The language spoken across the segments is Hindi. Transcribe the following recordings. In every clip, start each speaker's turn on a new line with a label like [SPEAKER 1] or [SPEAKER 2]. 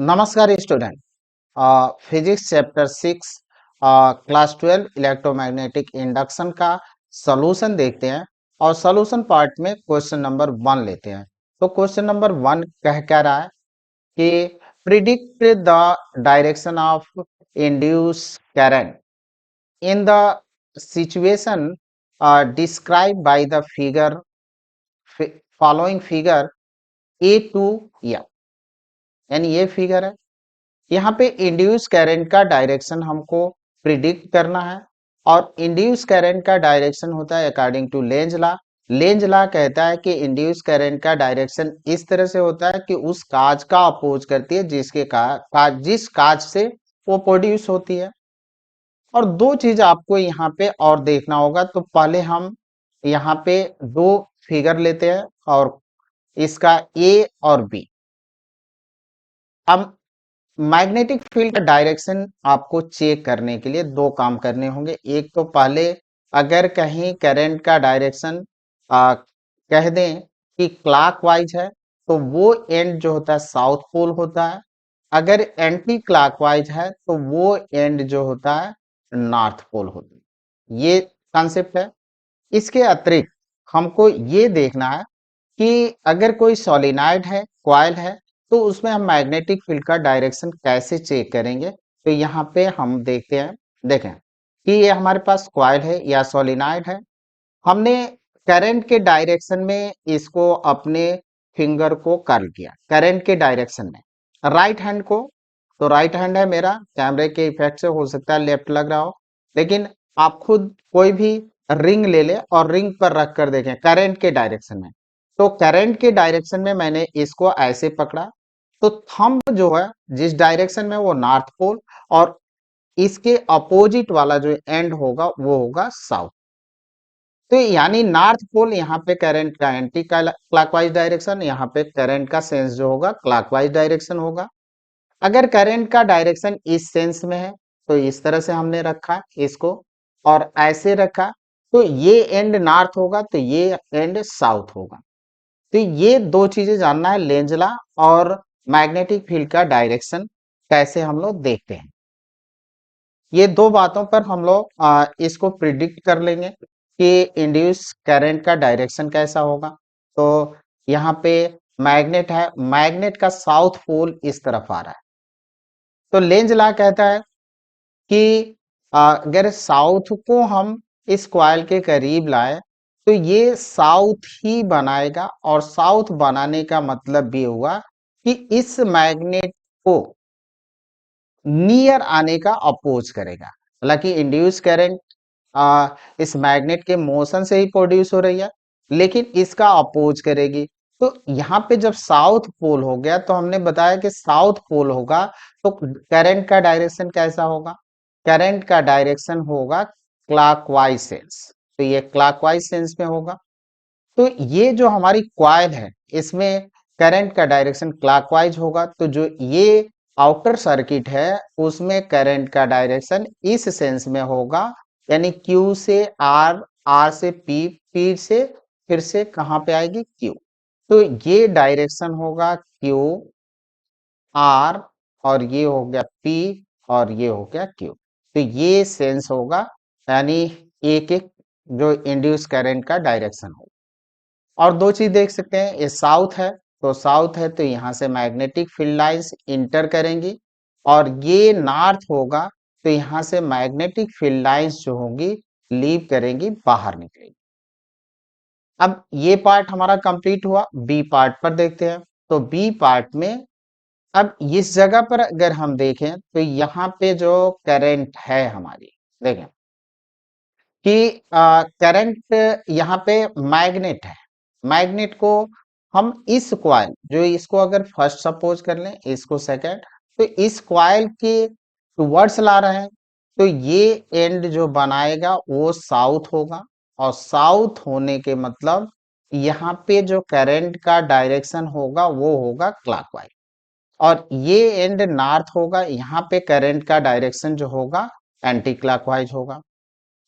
[SPEAKER 1] नमस्कार student. Physics chapter 6 class 12 electromagnetic induction का सॉल्यूशन देखते हैं और सॉल्यूशन पार्ट में क्वेश्चन नंबर 1 लेते हैं। तो क्वेश्चन नंबर 1 कह रहा है कि predict the direction of induced current in the situation describe by the figure following figure A two या, यानी ये फिगर है। यहाँ पे इंड्यूस करंट का डायरेक्शन हमको प्रिडिक्ट करना है और इंड्यूस करंट का डायरेक्शन होता है according to Lenz law. Lenz law कहता है कि इंड्यूस करंट का डायरेक्शन इस तरह से होता है कि उस काज का अपोज करती है जिस काज से वो प्रोड्यूस होती है। और दो चीज आपको यहाँ पे और देखना होगा। तो पहले हम यहाँ पे दो फिगर लेते हैं और इसका ए और बी। अब मैग्नेटिक फील्ड का डायरेक्शन आपको चेक करने के लिए दो काम करने होंगे। एक तो पहले अगर कहीं करंट का डायरेक्शन कह दें कि क्लॉकवाइज है तो वो एंड जो होता है साउथ पोल होता है। अगर एंटी क्लॉकवाइज है तो वो एंड जो होता है नॉर्थ पोल होता है। ये कॉन्सेप्ट है। इसके अतिरिक्त हमको ये देखना है कि अगर कोई सोलेनॉइड है, कॉइल है, तो उसमें हम मैग्नेटिक फील्ड का डायरेक्शन कैसे चेक करेंगे। तो यहाँ पे हम देखते हैं, देखें कि ये हमारे पास कॉइल है या सोलेनॉइड है। हमने करंट के डायरेक्शन में इसको अपने फिंगर को कर्ल किया करंट के डायरेक्शन में राइट हैंड को। तो राइट हैंड है मेरा, कैमरे के इफेक्ट से हो सकता है लेफ्ट लग रहा हो, लेकिन आप खुद कोई भी रिंग ले ले और रिंग पर रख कर देखें करंट के डायरेक्शन में। तो करंट के डायरेक्शन में मैंने इसको ऐसे पकड़ा, तो थंब जो है जिस डायरेक्शन में वो नॉर्थ पोल और इसके अपोजिट वाला जो एंड होगा वो होगा साउथ। तो यानी नॉर्थ पोल यहाँ पे करंट का एंटी क्लॉकवाइज डायरेक्शन, यहाँ पे करंट का सेंस जो होगा क्लॉकवाइज डायरेक्शन होगा। अगर करंट का डायरेक्शन इस सेंस में है तो इस तरह से हमने रखा इसको और ऐसे रखा, तो ये एंड नॉर्थ होगा तो ये एंड साउथ होगा। तो ये दो चीजें जानना है, लेंज लॉ और मैग्नेटिक फील्ड का डायरेक्शन कैसे हम लोग देखते हैं। ये दो बातों पर हम लोग इसको प्रिडिक्ट कर लेंगे कि इंड्यूस करंट का डायरेक्शन कैसा होगा। तो यहाँ पे मैग्नेट है, मैग्नेट का साउथ पोल इस तरफ आ रहा है। तो लेंज लॉ कहता है कि अगर साउथ को हम इस कॉइल के करीब लाए तो ये साउथ ही बनाएगा और साउथ बनाने का मतलब भी हुआ कि इस मैग्नेट को नियर आने का अपोज करेगा। हालांकि इंड्यूस करंट इस मैग्नेट के मोशन से ही प्रोड्यूस हो रही है, लेकिन इसका अपोज करेगी। तो यहाँ पे जब साउथ पोल हो गया तो हमने बताया कि साउथ पोल होगा तो करंट का डायरेक्शन कैसा होगा। करंट का डायरेक्शन होगा क्लॉकवाइज सेंस, तो ये क्लॉकवाइज सेंस में होगा। तो ये जो हमारी कॉइल है इसमें करंट का डायरेक्शन क्लॉकवाइज होगा। तो जो ये आउटर सर्किट है उसमें करंट का डायरेक्शन इस सेंस में होगा, यानी Q से R, R से P, P से फिर से कहां पे आएगी Q। तो ये डायरेक्शन होगा Q, R और ये हो गया P और ये हो गया Q। तो ये सेंस होगा, यानी एक एक जो इंड्यूस करंट का डायरेक्शन होगा। और दो चीज देख सकते हैं, ये साउथ है तो साउथ है तो यहाँ से मैग्नेटिक फील्ड लाइंस इंटर करेंगी और ये नॉर्थ होगा तो यहाँ से मैग्नेटिक फील्ड लाइंस जो होंगी लीव करेंगी, बाहर निकलेगी। अब ये पार्ट हमारा कंप्लीट हुआ। बी पार्ट पर देखते हैं। तो बी पार्ट में अब इस जगह पर अगर हम देखें तो यहाँ पे जो करंट है हमारी, देखें कि करंट यहाँ पे मैग्नेट है। मैग्नेट को हम इस कॉइल जो इसको अगर फर्स्ट सपोज कर लें, इसको सेकंड, तो इस कॉइल के टुवर्ड्स ला रहे हैं तो ये एंड जो बनाएगा वो साउथ होगा और साउथ होने के मतलब यहाँ पे जो करंट का डायरेक्शन होगा वो होगा क्लॉकवाइज और ये एंड नॉर्थ होगा, यहाँ पे करंट का डायरेक्शन जो होगा एंटी क्लॉकवाइज होगा।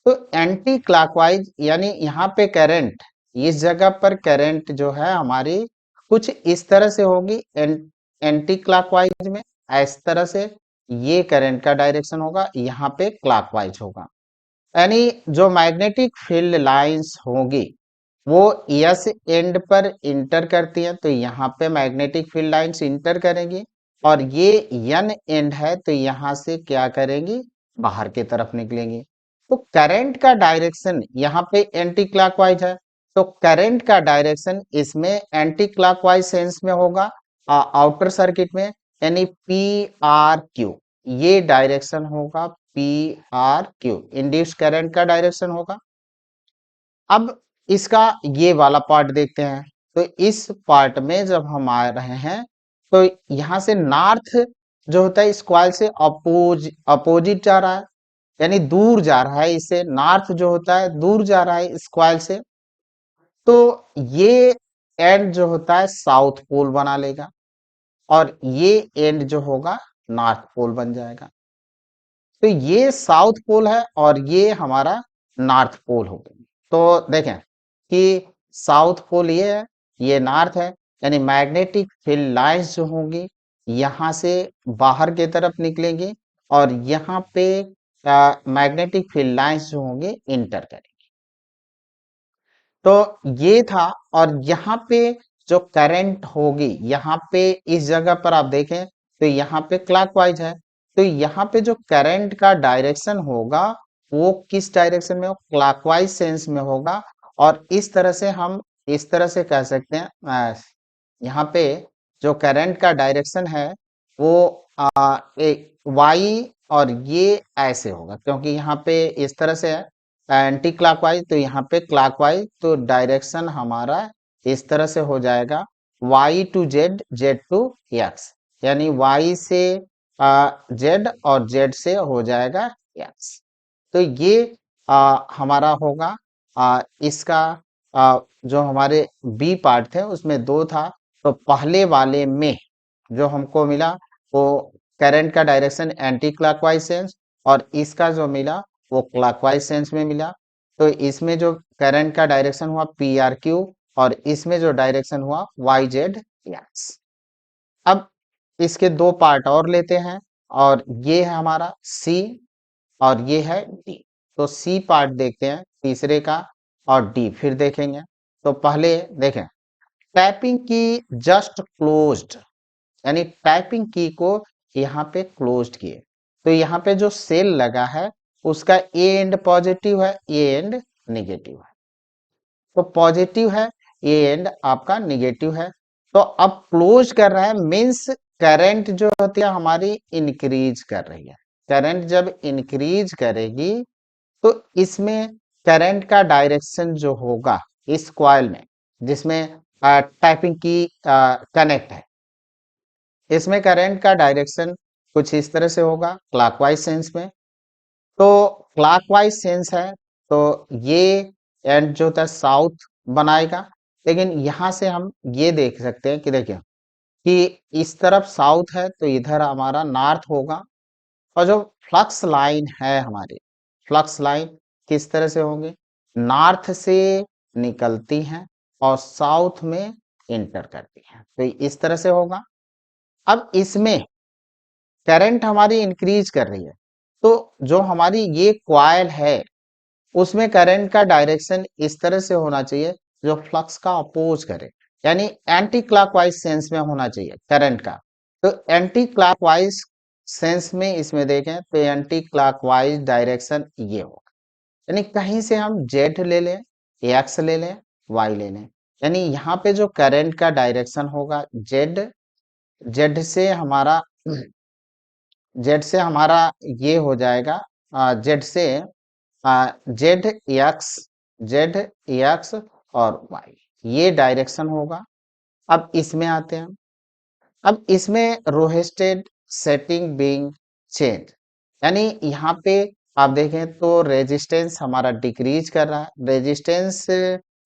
[SPEAKER 1] तो एंटी क्लॉकवाइज यानी यहाँ पे करंट, इस जगह पर करंट जो है हमारी कुछ इस तरह से होगी एंटी क्लॉकवाइज में, इस तरह से ये करंट का डायरेक्शन होगा, यहाँ पे क्लॉकवाइज होगा। यानी जो मैग्नेटिक फील्ड लाइंस होगी वो यस एंड पर इंटर करती है, तो यहाँ पे मैग्नेटिक फील्ड लाइंस इंटर करेंगी, और ये यन एंड है तो यहाँ से क्या करेंगी, बाहर की तरफ निकलेंगी। तो करंट का डायरेक्शन यहाँ पे एंटी क्लॉकवाइज है, तो करंट का डायरेक्शन इसमें एंटी क्लॉकवाइज सेंस में होगा आउटर सर्किट में, यानी पी आर क्यू, ये डायरेक्शन होगा P R Q, induce current का डायरेक्शन होगा। अब इसका ये वाला पार्ट देखते हैं, तो इस पार्ट में जब हम आ रहे हैं तो यहाँ से नॉर्थ जो होता है इस कॉइल से अपोजिट जा रहा है, यानी दूर जा रहा है, इससे नॉर्थ जो होता है दूर जा रहा है इस कॉइल से, तो ये एंड जो होता है साउथ पोल बना लेगा, और ये एंड जो होगा नॉर्थ पोल बन जाएगा। तो ये साउथ पोल है और ये हमारा नॉर्थ पोल हो गया। तो देखें कि साउथ पोल ये है, ये नॉर्थ है, यानी मैग्नेटिक फील्ड लाइंस जो होंगी यहाँ से बाहर की तरफ निकलेंगी, और यहाँ पे मैग्नेटिक फील्ड लाइंस जो होंगे इंटर करेंगे। तो ये था, और यहाँ पे जो करंट होगी, यहाँ पे इस जगह पर आप देखें तो यहाँ पे क्लॉकवाइज है, तो यहाँ पे जो करंट का डायरेक्शन होगा वो किस डायरेक्शन में हो, क्लॉकवाइज सेंस में होगा। और इस तरह से हम इस तरह से कह सकते हैं यहाँ पे जो करंट का डायरेक्शन है वो एक वाई, और ये ऐसे होगा क्योंकि यहाँ पे इस तरह से है एंटी क्लॉकवाइज, तो यहाँ पे क्लॉकवाइज, तो डायरेक्शन हमारा इस तरह से हो जाएगा y to Z, Z to X, यानी y से जेड और जेड से हो जाएगा एक्स। तो ये हमारा होगा इसका जो हमारे बी पार्ट थे उसमें दो था, तो पहले वाले में जो हमको मिला वो करंट का डायरेक्शन एंटी क्लॉकवाइज सेंस, और इसका जो मिला वो क्लॉकवाइज सेंस में मिला। तो इसमें जो करंट का डायरेक्शन हुआ पी आर क्यू, और इसमें जो डायरेक्शन हुआ वाई जेड एक्स। अब इसके दो पार्ट और लेते हैं, और ये है हमारा सी और ये है डी। तो सी पार्ट देखते हैं तीसरे का, और डी फिर देखेंगे। तो पहले देखें, टैपिंग की जस्ट क्लोज्ड, यानी टाइपिंग की को यहाँ पे क्लोज्ड किए, तो यहाँ पे जो सेल लगा है उसका ए एंड पॉजिटिव है, ए एंड निगेटिव है, तो पॉजिटिव है, ए एंड आपका निगेटिव है। तो अब क्लोज कर रहा है मीन्स करंट जो होती है हमारी इंक्रीज कर रही है। करंट जब इंक्रीज करेगी तो इसमें करंट का डायरेक्शन जो होगा इस कॉइल में जिसमें टाइपिंग की कनेक्ट है, इसमें करंट का डायरेक्शन कुछ इस तरह से होगा क्लॉकवाइज सेंस में। तो क्लॉकवाइज सेंस है तो ये एंड जो था साउथ बनाएगा, लेकिन यहाँ से हम ये देख सकते हैं कि देखिए कि इस तरफ साउथ है तो इधर हमारा नॉर्थ होगा, और जो फ्लक्स लाइन है हमारी, फ्लक्स लाइन किस तरह से होंगे, नॉर्थ से निकलती हैं और साउथ में इंटर करती हैं, तो इस तरह से होगा। अब इसमें करंट हमारी इंक्रीज कर रही है, तो जो हमारी ये कॉइल है उसमें करंट का डायरेक्शन इस तरह से होना चाहिए जो फ्लक्स का अपोज करे, यानी एंटी क्लॉकवाइज सेंस में होना चाहिए करंट का। तो एंटी क्लॉकवाइज सेंस में इसमें देखें तो एंटी क्लॉकवाइज डायरेक्शन ये होगा, यानी कहीं से हम जेड ले लें, एक्स ले लें, वाई ले लें, यानी यहाँ पे जो करंट का डायरेक्शन होगा जेड, जेड से हमारा जेड से हमारा ये हो जाएगा जेड से जेड एक्स, जेड एक्स और वाई, ये डायरेक्शन होगा। अब इसमें आते हैं, अब इसमें रोहेस्टेड सेटिंग बीइंग चेंज, यानी यहाँ पे आप देखें तो रेजिस्टेंस हमारा डिक्रीज कर रहा है। रेजिस्टेंस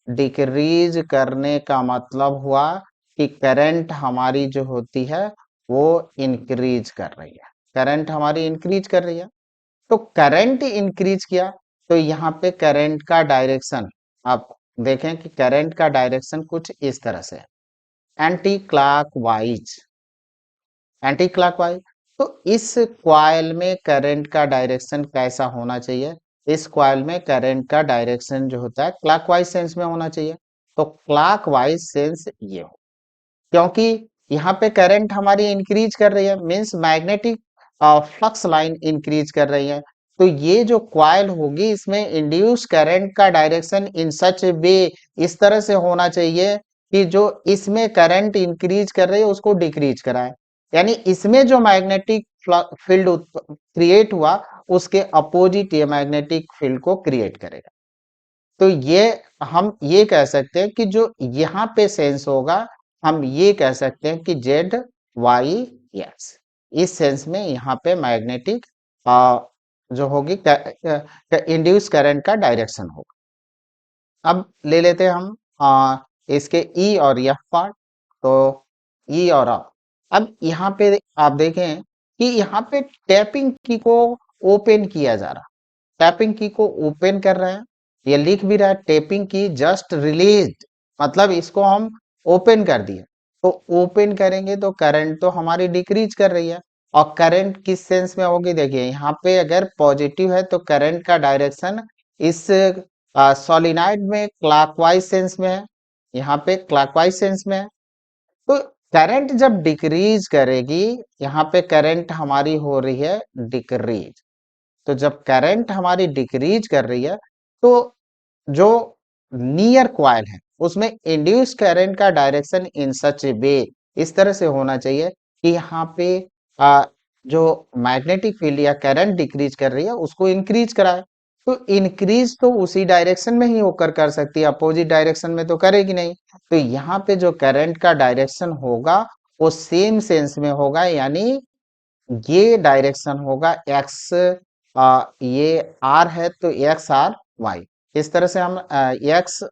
[SPEAKER 1] डिक्रीज करने का मतलब हुआ कि करंट हमारी जो होती है वो इंक्रीज कर रही है, करंट हमारी इंक्रीज कर रही है। तो करंट इंक्रीज किया तो यहाँ पे करंट का डायरेक्शन आप देखें कि करंट का डायरेक्शन कुछ इस तरह से है, एंटी क्लॉकवाइज, एंटी क्लॉकवाइज। तो इस कॉइल में करंट का डायरेक्शन कैसा होना चाहिए? इस कॉइल में करंट का डायरेक्शन जो होता है क्लॉकवाइज सेंस में होना चाहिए। तो क्लॉकवाइज सेंस ये हो, क्योंकि यहाँ पे करंट हमारी इंक्रीज कर रही है, means magnetic flux line increase कर रही है। तो ये जो कॉइल होगी इसमें इंड्यूस करंट का डायरेक्शन इन सच वे, इस तरह से होना चाहिए कि जो इसमें करंट इंक्रीज कर रही है उसको डिक्रीज कराए, यानी इसमें जो मैग्नेटिक फील्ड क्रिएट हुआ उसके अपोजिट ये मैग्नेटिक फील्ड को क्रिएट करेगा। तो ये हम ये कह सकते हैं कि जो यहाँ पे सेंस होगा, हम ये कह सकते हैं कि जेड वाई एक्स, इस सेंस में यहाँ पे मैग्नेटिक जो होगी इंड्यूस करंट का डायरेक्शन होगा। अब ले लेते हैं हम इसके ई और एफ पार्ट। तो ई और एफ, अब यहाँ पे आप देखें कि यहाँ पे टैपिंग की को ओपन किया जा रहा, टैपिंग की को ओपन कर रहे हैं, ये लिख भी रहा है टैपिंग की जस्ट रिलीज्ड, मतलब इसको हम ओपन कर दिए। तो ओपन करेंगे तो करंट तो हमारी डिक्रीज कर रही है, और करंट किस सेंस में होगी, देखिए यहाँ पे अगर पॉजिटिव है तो करंट का डायरेक्शन इस सोलिनॉइड में क्लॉकवाइज सेंस में है, यहाँ पे क्लॉकवाइज सेंस में है। तो करंट जब डिक्रीज करेगी, यहाँ पे करंट हमारी हो रही है डिक्रीज। तो जब करंट हमारी डिक्रीज कर रही है तो जो नियर कॉइल है उसमें इंड्यूस करंट का डायरेक्शन इन सच वे, इस तरह से होना चाहिए कि यहाँ पे आ, जो मैग्नेटिक फील्ड या करंट डिक्रीज कर रही है उसको इंक्रीज कराए। तो इंक्रीज तो उसी डायरेक्शन में ही होकर कर सकती है, अपोजिट डायरेक्शन में तो करेगी नहीं। तो यहाँ पे जो करंट का डायरेक्शन होगा वो सेम सेंस में होगा, यानी ये डायरेक्शन होगा एक्स, ये आर है तो एक्स आर वाई, इस तरह से हम एक्स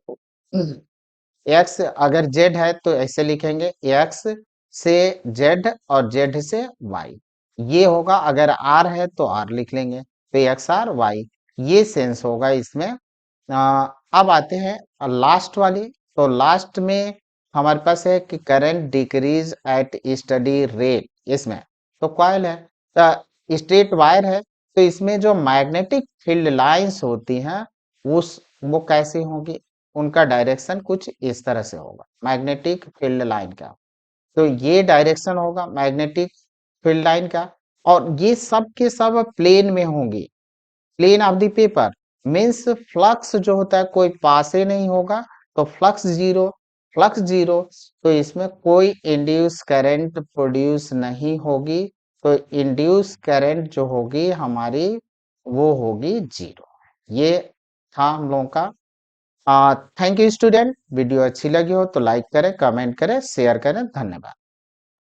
[SPEAKER 1] एक्स अगर जेड है तो ऐसे लिखेंगे एक्स से जेड और जेड से वाई, ये होगा। अगर आर है तो आर लिख लेंगे, तो एक्स आर वाई, ये सेंस होगा इसमें। अब आते हैं लास्ट वाली। तो लास्ट में हमारे पास है कि current decrease at study rate, इसमें तो कॉइल है, तो स्ट्रेट वायर है, तो इसमें जो मैग्नेटिक फील्ड लाइंस होती हैं उस वो कैसे होगी, उनका डायरेक्शन कुछ इस तरह से होगा मैग्नेटिक फील्ड लाइन का। तो ये डायरेक्शन होगा मैग्नेटिक फील्ड लाइन का, और ये सब के सब प्लेन में होंगी, plane of the paper, means flux जो होता है कोई पास ही नहीं होगा, तो फ्लक्स जीरो, फ्लक्स जीरो, तो इसमें कोई इंड्यूस करंट प्रोड्यूस नहीं होगी। तो इंड्यूस करंट जो होगी हमारी वो होगी जीरो। ये था हम लोगों का। थैंक यू स्टूडेंट, वीडियो अच्छी लगी हो तो लाइक करें, कमेंट करें, शेयर करें, धन्यवाद।